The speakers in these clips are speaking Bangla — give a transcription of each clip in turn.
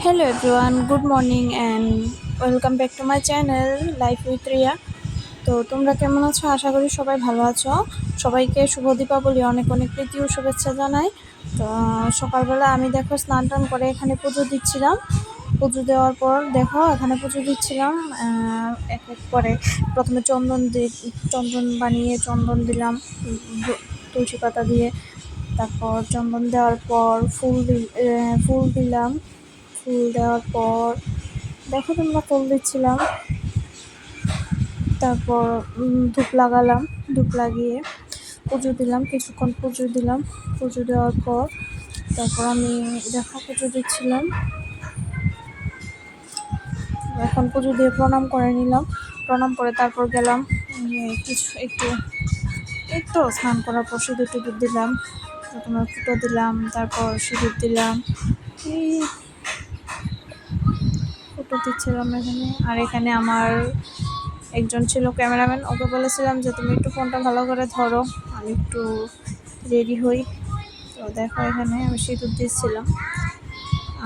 Hello everyone, good morning and welcome back to my channel Life with Ria. তো তোমরা কেমন আছো? আশা করি সবাই ভালো আছো। সবাইকে শুভ দীপাবলি অনেক অনেক প্রীতি ও শুভেচ্ছা জানাই। তো সকালবেলা আমি দেখো স্নান টান করে এখানে পুজো দিচ্ছিলাম। পুজো দেওয়ার পর দেখো এখানে পুজো দিচ্ছিলাম এক এক করে প্রথমে চন্দন বানিয়ে চন্দন দিলাম তুলসী পাতা দিয়ে, তারপর চন্দন দেওয়ার পর ফুল দিলাম। ফুল দেওয়ার পর দেখো তোমরা ফুল দিচ্ছিলাম, তারপর ধূপ লাগালাম। ধূপ লাগিয়ে পুজো দিলাম, কিছুক্ষণ পুজো দিলাম। পুজো দেওয়ার পর তারপর আমি দেখো পুজো দিচ্ছিলাম। এখন পুজো দিয়ে প্রণাম করে নিলাম। প্রণাম করে তারপর গেলাম কিছু একটু স্নান করার পর সিঁদুর টিঁদুর দিলাম, প্রথমে ফুটো দিলাম, তারপর সিঁদুর দিলাম, এই ফটো দিচ্ছিলাম এখানে। আর এখানে আমার একজন ছিল ক্যামেরাম্যান, ওকে বলেছিলাম যে তুমি একটু ফোনটা ভালো করে ধরো, আমি একটু রেডি হই। তো দেখো এখানে আমি সিঁদুর দিচ্ছিলাম,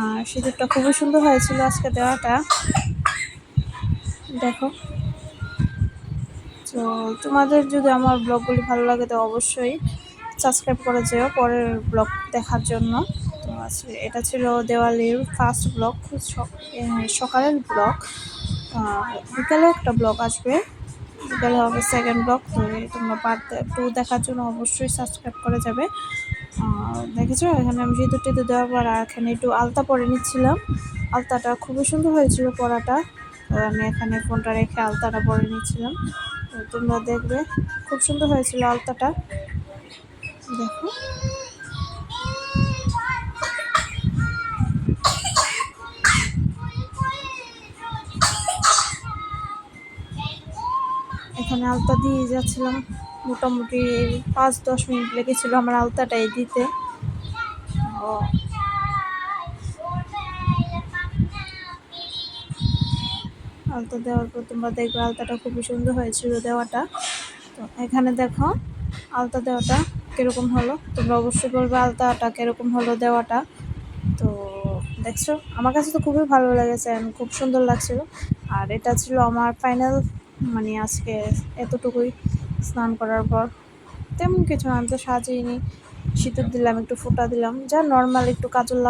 আর সিঁদুরটা খুবই সুন্দর হয়েছিল আজকে দেওয়াটা, দেখো। তো তোমাদের যদি আমার ব্লগগুলি ভালো লাগে তো অবশ্যই সাবস্ক্রাইব করে যেও পরের ব্লগ দেখার জন্য। তো আজকে এটা ছিল দেওয়ালির ফার্স্ট ব্লগ, সকালের ব্লগ। বিকালে একটা ব্লগ আসবে, বিকালে হবে সেকেন্ড ব্লগ। তো তোমরা পার্ট 2 দেখার জন্য অবশ্যই সাবস্ক্রাইব করে যাবে। দেখেছো এখানে আমি সিঁদুর টিঁদুর দেওয়ার পর এখানে একটু আলতা পরে নিচ্ছিলাম। আলতাটা খুবই সুন্দর হয়েছিল পরাটা, তো আমি এখানে ফোনটা রেখে আলতাটা পরে নিচ্ছিলাম। তো তোমরা দেখবে খুব সুন্দর হয়েছিল আলতাটা, দেখো। এখানে আলতা দিয়ে যাচ্ছিলাম, মোটামুটি 5-10 মিনিট লেগেছিল আমার আলতাটাই দিতে। আলতা দেওয়ার পর তোমরা দেখবে আলতাটা খুবই সুন্দর হয়েছিল দেওয়াটা। তো এখানে দেখো আলতা দেওয়াটা কীরকম হলো, তোমরা অবশ্যই বলবে আলতাটা কীরকম হলো দেওয়াটা। তো দেখছো আমার কাছে তো খুবই ভালো লেগেছে, খুব সুন্দর লাগছিল। আর এটা ছিল আমার ফাইনাল, মানে আজকে এতটুকুই। স্নান করার পর তেমন কিছু আমি তো সাজিয়ে নিই, সিঁদুর দিলাম, একটু ফোঁটা দিলাম, যা নর্মাল একটু কাজল